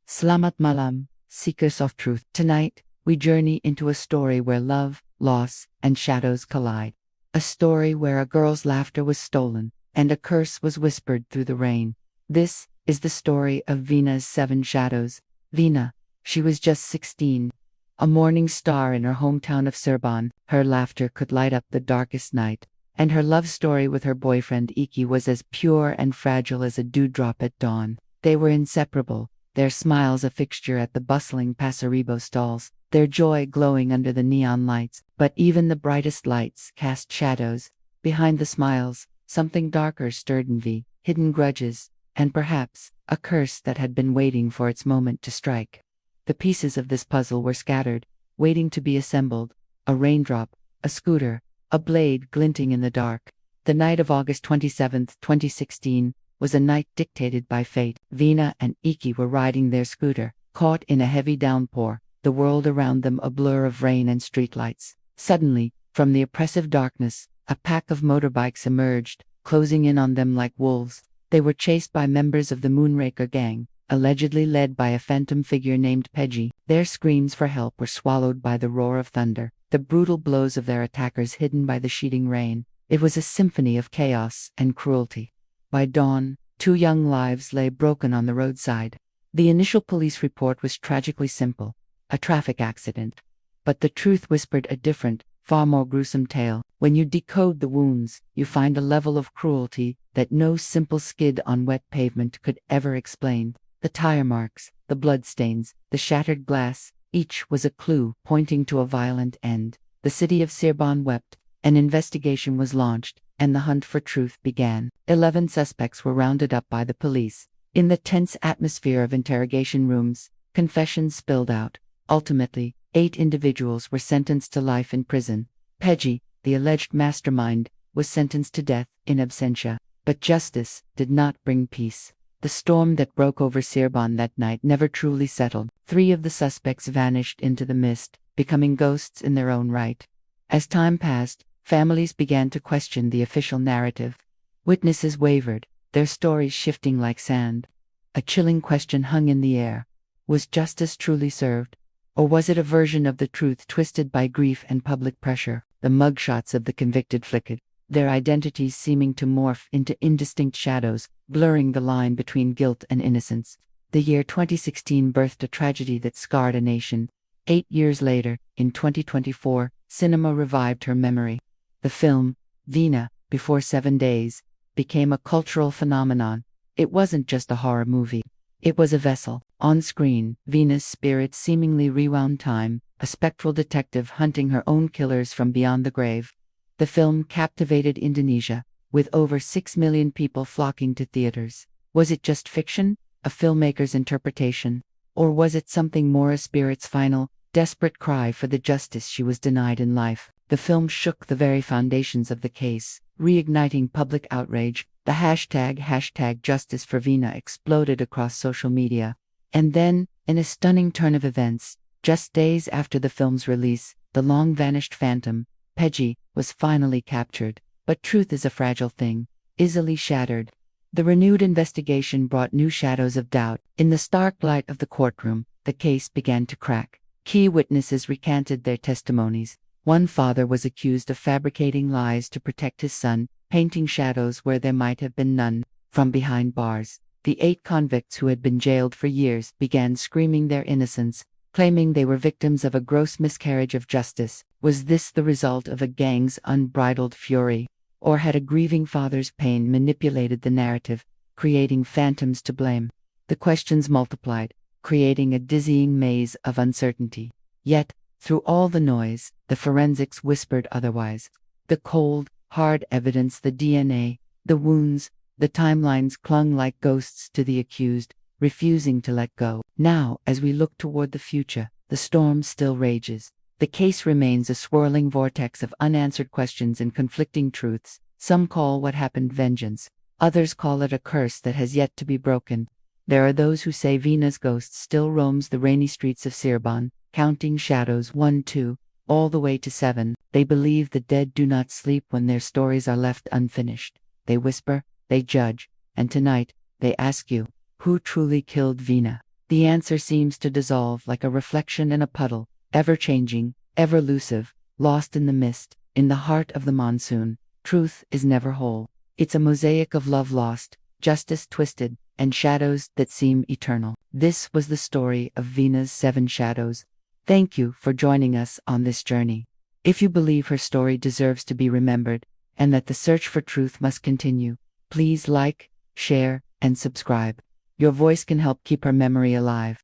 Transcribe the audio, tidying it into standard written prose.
Selamat malam, seekers of truth. Tonight, we journey into a story where love, loss, and shadows collide. A story where a girl's laughter was stolen, and a curse was whispered through the rain. This is the story of Vina's 7 shadows. Vina, she was just 16. A morning star in her hometown of Serban, her laughter could light up the darkest night. And her love story with her boyfriend Iki was as pure and fragile as a dewdrop at dawn. They were inseparable, their smiles a fixture at the bustling Pasaribo stalls, their joy glowing under the neon lights. But even the brightest lights cast shadows. Behind the smiles, something darker stirred in V, hidden grudges, and perhaps a curse that had been waiting for its moment to strike. The pieces of this puzzle were scattered, waiting to be assembled. A raindrop, a scooter, a blade glinting in the dark. The night of August 27, 2016, was a night dictated by fate. Vina and Iki were riding their scooter, caught in a heavy downpour, the world around them a blur of rain and streetlights. Suddenly, from the oppressive darkness, a pack of motorbikes emerged, closing in on them like wolves. They were chased by members of the Moonraker gang, allegedly led by a phantom figure named Peggy. Their screams for help were swallowed by the roar of thunder, the brutal blows of their attackers hidden by the sheeting rain. It was a symphony of chaos and cruelty. By dawn, 2 young lives lay broken on the roadside. The initial police report was tragically simple: a traffic accident. But the truth whispered a different, far more gruesome tale. When you decode the wounds, you find a level of cruelty that no simple skid on wet pavement could ever explain. The tire marks, the bloodstains, the shattered glass, each was a clue pointing to a violent end. The city of Sirban wept, an investigation was launched, and the hunt for truth began. 11 suspects were rounded up by the police. In the tense atmosphere of interrogation rooms, confessions spilled out. Ultimately, 8 individuals were sentenced to life in prison. Peggy, the alleged mastermind, was sentenced to death in absentia. But justice did not bring peace. The storm that broke over Sirban that night never truly settled. 3 of the suspects vanished into the mist, becoming ghosts in their own right. As time passed, families began to question the official narrative. Witnesses wavered, their stories shifting like sand. A chilling question hung in the air. Was justice truly served? Or was it a version of the truth twisted by grief and public pressure? The mugshots of the convicted flickered, their identities seeming to morph into indistinct shadows, blurring the line between guilt and innocence. The year 2016 birthed a tragedy that scarred a nation. 8 years later, in 2024, cinema revived her memory. The film, Vina, Before 7 Days, became a cultural phenomenon. It wasn't just a horror movie. It was a vessel. On screen, Vina's spirit seemingly rewound time, a spectral detective hunting her own killers from beyond the grave. The film captivated Indonesia, with over 6 million people flocking to theaters. Was it just fiction, a filmmaker's interpretation? Or was it something more, a spirit's final, desperate cry for the justice she was denied in life? The film shook the very foundations of the case, reigniting public outrage. The hashtag Justice for Vina exploded across social media. And then, in a stunning turn of events, just days after the film's release, the long-vanished phantom, Peggy, was finally captured. But truth is a fragile thing, easily shattered. The renewed investigation brought new shadows of doubt. In the stark light of the courtroom, the case began to crack. Key witnesses recanted their testimonies. One father was accused of fabricating lies to protect his son, painting shadows where there might have been none. From behind bars, the 8 convicts who had been jailed for years began screaming their innocence, claiming they were victims of a gross miscarriage of justice. Was this the result of a gang's unbridled fury? Or had a grieving father's pain manipulated the narrative, creating phantoms to blame? The questions multiplied, creating a dizzying maze of uncertainty. Yet, through all the noise, the forensics whispered otherwise. The cold, hard evidence, the DNA, the wounds, the timelines clung like ghosts to the accused, refusing to let go. Now, as we look toward the future, the storm still rages. The case remains a swirling vortex of unanswered questions and conflicting truths. Some call what happened vengeance. Others call it a curse that has yet to be broken. There are those who say Vina's ghost still roams the rainy streets of Sirban, counting shadows 1, 2, all the way to 7. They believe the dead do not sleep when their stories are left unfinished. They whisper, they judge, and tonight, they ask you, who truly killed Vina? The answer seems to dissolve like a reflection in a puddle, ever changing, ever elusive, lost in the mist, in the heart of the monsoon. Truth is never whole. It's a mosaic of love lost, justice twisted, and shadows that seem eternal. This was the story of Vina's 7 shadows. Thank you for joining us on this journey. If you believe her story deserves to be remembered, and that the search for truth must continue, please like, share, and subscribe. Your voice can help keep her memory alive.